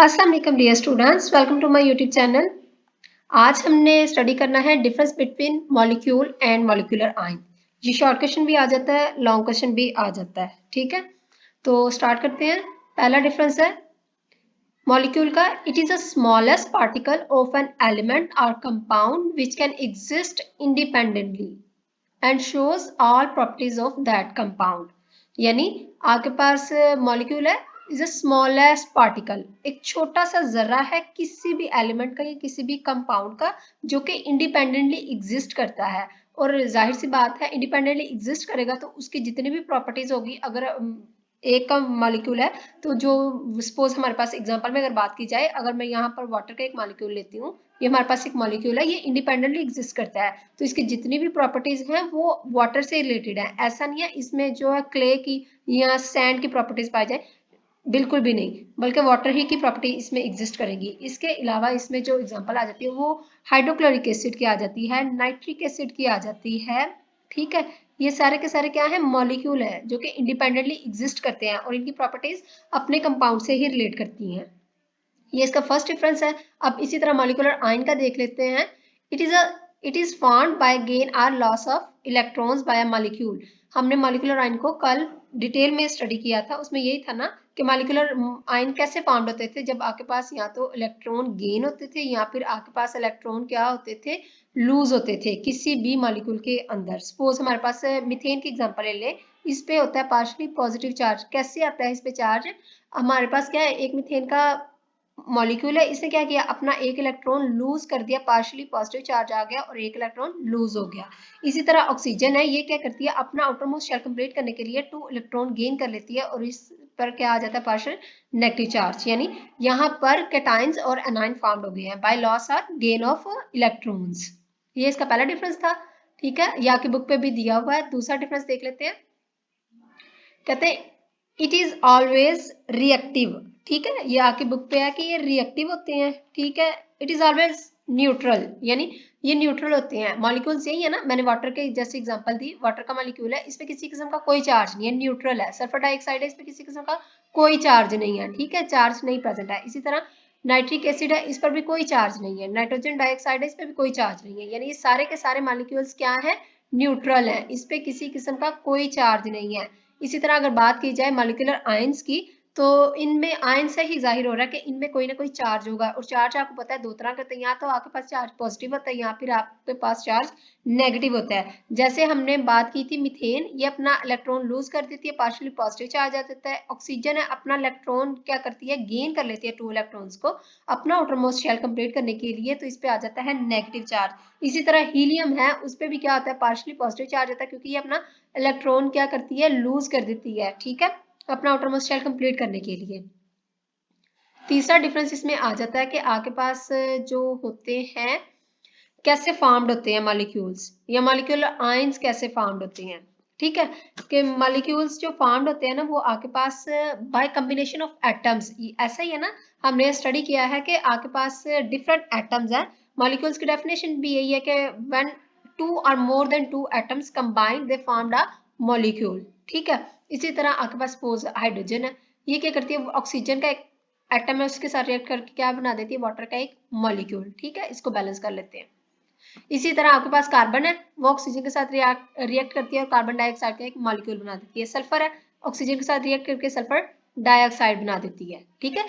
अस्सलाम वालेकुम dear students, welcome to my YouTube channel. आज हमने स्टडी करना है difference between molecule and molecular ion. ये शॉर्ट क्वेश्चन भी आ जाता है, लॉन्ग क्वेश्चन भी आ जाता है। ठीक है, तो स्टार्ट करते हैं। पहला डिफरेंस है मॉलिक्यूल का, it is a smallest particle of an element और compound which can exist independently and shows all properties of that compound. यानी आपके पास मॉलिक्यूल है, इज अ स्मॉलेस्ट पार्टिकल, एक छोटा सा जर्रा है किसी भी एलिमेंट का या किसी भी कंपाउंड का जो कि इंडिपेंडेंटली एग्जिस्ट करता है। और जाहिर सी बात है, इंडिपेंडेंटली एग्जिस्ट करेगा तो उसकी जितनी भी प्रॉपर्टीज होगी, अगर एक का मॉलिक्यूल है तो जो सपोज हमारे पास एग्जांपल में अगर बात की जाए, अगर मैं यहाँ पर वाटर का एक मॉलिक्यूल लेती हूँ, ये हमारे पास एक मॉलिक्यूल है, ये इंडिपेंडेंटली एग्जिस्ट करता है, तो इसकी जितनी भी प्रॉपर्टीज हैं वो वाटर से रिलेटेड है। ऐसा नहीं है इसमें जो है क्ले की या सैंड की प्रॉपर्टीज पाई जाए, बिल्कुल भी नहीं, बल्कि वाटर ही की प्रॉपर्टी इसमें एग्जिस्ट करेंगी। इसके अलावा इसमें जो एग्जांपल आ जाती है वो हाइड्रोक्लोरिक एसिड की आ जाती है, नाइट्रिक एसिड की आ जाती है। ठीक है, ये सारे के सारे क्या है, मॉलिक्यूल है जो कि इंडिपेंडेंटली एग्जिस्ट करते हैं और इनकी प्रॉपर्टीज अपने कंपाउंड से ही रिलेट करती हैं। ये इसका फर्स्ट डिफरेंस है। अब इसी तरह मॉलिक्यूलर आयन का देख लेते हैं। It is formed by gain or loss of electrons by a molecule. हमने मॉलिक्यूलर आयन को कल डिटेल में स्टडी किया था, उसमें यही था ना कि मॉलिक्यूलर आयन कैसे फॉर्म्ड होते थे, जब आपके पास या तो इलेक्ट्रॉन गेन होते थे या फिर आपके पास इलेक्ट्रॉन क्या होते थे, लूज होते थे किसी भी मॉलिक्यूल के अंदर। सपोज हमारे पास मीथेन की एग्जांपल ले ले, इस पे होता है पार्शली पॉजिटिव चार्ज। कैसे आता है इस पे चार्ज, हमारे पास क्या है, एक मीथेन का मॉलिक्यूल है, इसने क्या किया, अपना एक इलेक्ट्रॉन लूज कर दिया, पार्शियली पॉजिटिव चार्ज आ गया और एक इलेक्ट्रॉन लूज हो गया। इसी तरह ऑक्सीजन है, ये क्या करती है, अपना आउटर मोस्ट शेल कंप्लीट करने के लिए 2 इलेक्ट्रॉन गेन कर लेती है और इस पर क्या आ जाता है, पार्शियल नेगेटिव चार्ज। यानी यहाँ पर कैटाइंस और एनाइन फॉर्म हो गए हैं बाय लॉस और गेन ऑफ इलेक्ट्रॉन्स। ये इसका पहला डिफरेंस था। ठीक है, ये आपकी बुक पे भी दिया हुआ है। दूसरा डिफरेंस देख लेते हैं। कहते हैं इट इज ऑलवेज रिएक्टिव। ठीक है, ये आपकी बुक पे है कि ये रिएक्टिव होते हैं। ठीक है, इट इज ऑलवेज न्यूट्रल, यानी ये न्यूट्रल होते हैं। मॉलिक्यूल्स यही है ना, मैंने वाटर के जैसे एग्जांपल दी, वाटर का मॉलिक्यूल है, इस पे किसी किस्म का कोई चार्ज नहीं है, न्यूट्रल है। सल्फर डाइऑक्साइड है, इस पे किसी किस्म का कोई चार्ज नहीं है। ठीक है, चार्ज नहीं प्रेजेंट है। इसी तरह नाइट्रिक एसिड है, इस पर भी कोई चार्ज नहीं है। नाइट्रोजन डाइऑक्साइड है, इस पर भी कोई चार्ज नहीं है। यानी ये सारे के सारे मॉलिक्यूल्स क्या है, न्यूट्रल है, इस पे किसी किस्म का कोई चार्ज नहीं है। इसी तरह अगर बात की जाए मॉलिक्यूलर आयंस की, तो इनमें आयन से ही जाहिर हो रहा है कि इनमें कोई ना कोई चार्ज होगा। और चार्ज आपको पता है दो तरह के होते हैं, या तो आपके पास चार्ज पॉजिटिव होता है या फिर आपके पास चार्ज नेगेटिव होता है। जैसे हमने बात की थी मीथेन, ये अपना इलेक्ट्रॉन लूज कर देती है, पार्शियली पॉजिटिव चार्ज आ जाता है। ऑक्सीजन है, अपना इलेक्ट्रॉन क्या करती है, गेन कर लेती है 2 इलेक्ट्रॉन्स को अपना आउटरमोस्ट शेल कंप्लीट करने के लिए, तो इस पे आ जाता है नेगेटिव चार्ज। इसी तरह हीलियम है, उस पे भी क्या होता है, पार्शियली पॉजिटिव चार्ज आता है, क्योंकि ये अपना इलेक्ट्रॉन क्या करती है, लूज कर देती है। ठीक है, अपना आउटरमोस्ट शेल कंप्लीट करने के लिए। तीसरा डिफरेंस इसमें आ जाता है कि आपके पास जो होते हैं कैसे फॉर्म्ड होते हैं मॉलिक्यूल्स, या मॉलिक्यूलर आयंस कैसे फॉर्म्ड होते हैं। ठीक है, कि मॉलिक्यूल्स जो फॉर्म्ड होते हैं ना, वो आपके पास बाय कॉम्बिनेशन ऑफ एटम्स। ऐसा ही है ना, हमने स्टडी किया है कि आपके पास डिफरेंट एटम्स हैं। मॉलिक्यूल्स की डेफिनेशन भी यही है कि when 2 or more than 2 atoms combined they formed a molecule। ठीक है, इसी तरह आपके पास सपोज हाइड्रोजन है, ये क्या करती है, ऑक्सीजन का एक एटम है, उसके साथ रिएक्ट करके क्या बना देती है, वाटर का एक मॉलिक्यूल। ठीक है, इसको बैलेंस कर लेते हैं। इसी तरह आपके पास कार्बन है, वो ऑक्सीजन के साथ रिएक्ट करती है और कार्बन डाइऑक्साइड का एक मॉलिक्यूल बना देती है। सल्फर है, ऑक्सीजन के साथ रिएक्ट करके सल्फर डाइऑक्साइड बना देती है। ठीक है,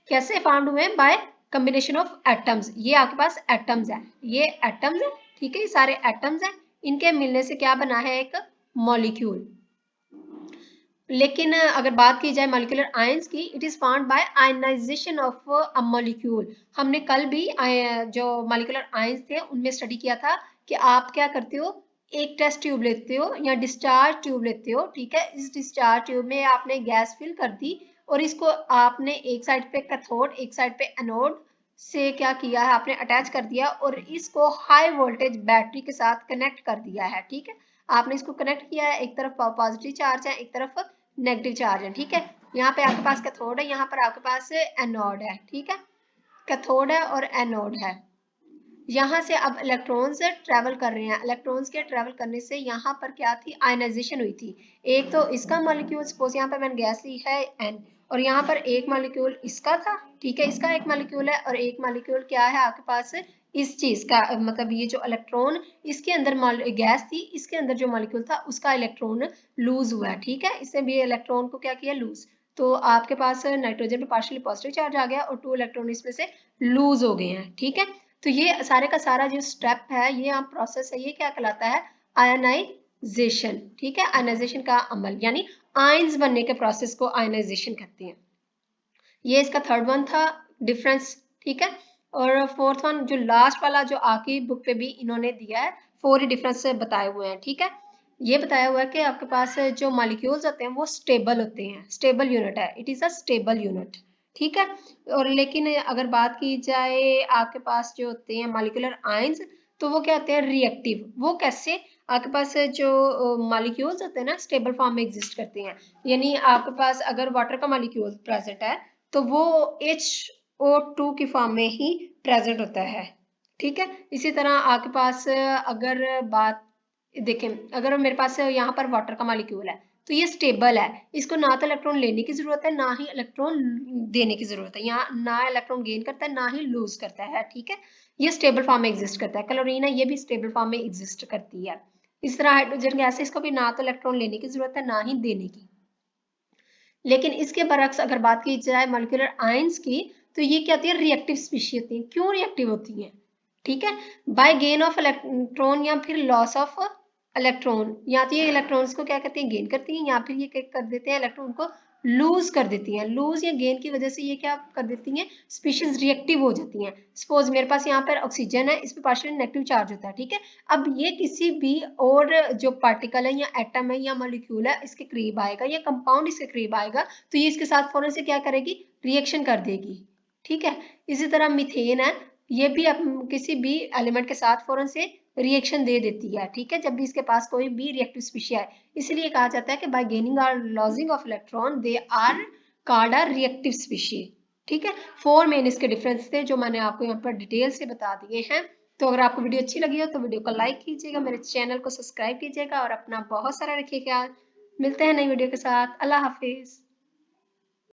कैसे फॉर्म्ड हुए, बाय कॉम्बिनेशन ऑफ एटम्स। ये आपके पास एटम्स है, ये एटम्स है। ठीक है, ये सारे एटम्स हैं, इनके मिलने से क्या बना है, एक मॉलिक्यूल। लेकिन अगर बात की जाए मॉलिक्यूलर आयंस की, it is found by ionisation of a molecule. हमने कल भी जो मॉलिक्यूलर आयंस थे उनमें स्टडी किया था कि आप क्या करते हो, एक टेस्ट ट्यूब लेते हो या डिस्चार्ज ट्यूब लेते हो। ठीक है, इस डिस्चार्ज ट्यूब में आपने गैस फिल कर दी और इसको आपने एक साइड पे कैथोड एक साइड पे एनोड से क्या किया है, आपने अटैच कर दिया और इसको हाई वोल्टेज बैटरी के साथ कनेक्ट कर दिया है। ठीक है, आपने इसको कनेक्ट किया है, एक तरफ पॉजिटिव चार्ज है, एक तरफ नेगेटिव चार्ज है। ठीक है, यहाँ पे आपके पास कैथोड है, यहाँ पर आपके पास एनोड है। ठीक है, कैथोड है और एनोड है। यहाँ से अब इलेक्ट्रॉन्स ट्रेवल कर रहे हैं, इलेक्ट्रॉन्स के ट्रेवल करने से यहाँ पर क्या थी, आयनाइजेशन हुई थी। एक तो इसका मॉलिक्यूल, सपोज यहाँ पे मैंने गैस ली है एन, और यहाँ पर एक मॉलिक्यूल इसका था, ठीक है, इसका एक मॉलिक्यूल है और एक मॉलिक्यूल क्या है आपके पास इस चीज का, मतलब ये जो इलेक्ट्रॉन इसके अंदर गैस थी, इसके अंदर जो मॉलिक्यूल था उसका इलेक्ट्रॉन लूज हुआ है, ठीक है, इसने भी इलेक्ट्रॉन को क्या किया, लूज। तो आपके पास नाइट्रोजन पे पार्शियली पॉजिटिव चार्ज आ गया और 2 इलेक्ट्रॉन इसमें से लूज हो गए हैं, ठीक है। तो ये सारे का सारा जो स्टेप है, ये आप प्रोसेस है, ये क्या कहलाता है, आयनाइजेशन, ठीक है, आयनाइजेशन का अमल, यानी आयंस बनने के प्रोसेस को आयनाइजेशन कहते हैं। ये इसका थर्ड वन था डिफरेंस, ठीक है। और फोर्थ वन जो लास्ट वाला जो आपकी बुक पे भी इन्होंने दिया है, 4 ही डिफरेंस बताए हुए हैं, ठीक है। ये बताया हुआ है कि आपके पास जो मॉलिक्यूल्स होते हैं वो स्टेबल होते हैं, स्टेबल यूनिट है, it is a stable unit, ठीक है। और लेकिन अगर बात की जाए आपके पास जो होते हैं मॉलिक्यूलर आयंस, तो वो क्या होते हैं, रिएक्टिव। वो कैसे, आपके पास जो मॉलिक्यूल्स होते हैं ना स्टेबल फॉर्म में एग्जिस्ट करते हैं, यानी आपके पास अगर वाटर का मॉलिक्यूल प्रेजेंट है तो वो HO2 की फॉर्म में ही प्रेजेंट होता है, ठीक है। इसी तरह आपके पास अगर बात देखें, अगर मेरे पास यहाँ पर वाटर का मॉलिक्यूल है तो ये स्टेबल है, इसको ना तो इलेक्ट्रॉन लेने की जरूरत है ना ही इलेक्ट्रॉन देने की जरूरत है, यहाँ ना इलेक्ट्रॉन गेन करता है ना ही लूज करता है, ठीक है। ये स्टेबल फॉर्म में एग्जिस्ट करता है। क्लोरीन है, ये भी स्टेबल फॉर्म में एग्जिस्ट करती है। इस तरह हाइड्रोजन गैस है, इसको भी ना तो इलेक्ट्रॉन लेने की जरूरत है ना ही देने की। लेकिन इसके बरक्स अगर बात की जाए मॉलिक्यूलर आयंस की, तो ये क्या होती है, रिएक्टिव स्पीशीज होती है। क्यों रिएक्टिव होती है, ठीक है, बाय गेन ऑफ इलेक्ट्रॉन या फिर लॉस ऑफ इलेक्ट्रॉन, या तो ये इलेक्ट्रॉन्स को क्या करती हैं, गेन करती हैं, या फिर ये क्या कर देते हैं, इलेक्ट्रॉन को लूज कर देती हैं। लूज या गेन की वजह से ये क्या कर देती हैं, स्पीशीज रिएक्टिव हो जाती हैं। सपोज मेरे पास यहाँ पर ऑक्सीजन है, इस पर पार्शियली नेगेटिव चार्ज होता है, ठीक है। अब ये किसी भी और जो पार्टिकल है या एटम है या मॉलिक्यूल है इसके करीब आएगा या कंपाउंड इसके करीब आएगा, तो ये इसके साथ फौरन से क्या करेगी, रिएक्शन कर देगी, ठीक है। इसी तरह मीथेन है, ये भी किसी भी एलिमेंट के साथ फौरन से रिएक्शन दे देती है, ठीक है, जब भी इसके पास कोई भी रिएक्टिव स्पीशीज है। इसलिए कहा जाता है कि बाय गेनिंग और losing of electron they are called a reactive species, ठीक है। 4 मेन इसके डिफरेंस थे जो मैंने आपको यहाँ पर डिटेल से बता दिए हैं। तो अगर आपको वीडियो अच्छी लगी हो तो वीडियो को लाइक कीजिएगा, मेरे चैनल को सब्सक्राइब कीजिएगा और अपना बहुत सारा रखिए ख्याल। मिलते हैं नई वीडियो के साथ। अल्लाह हाफिज।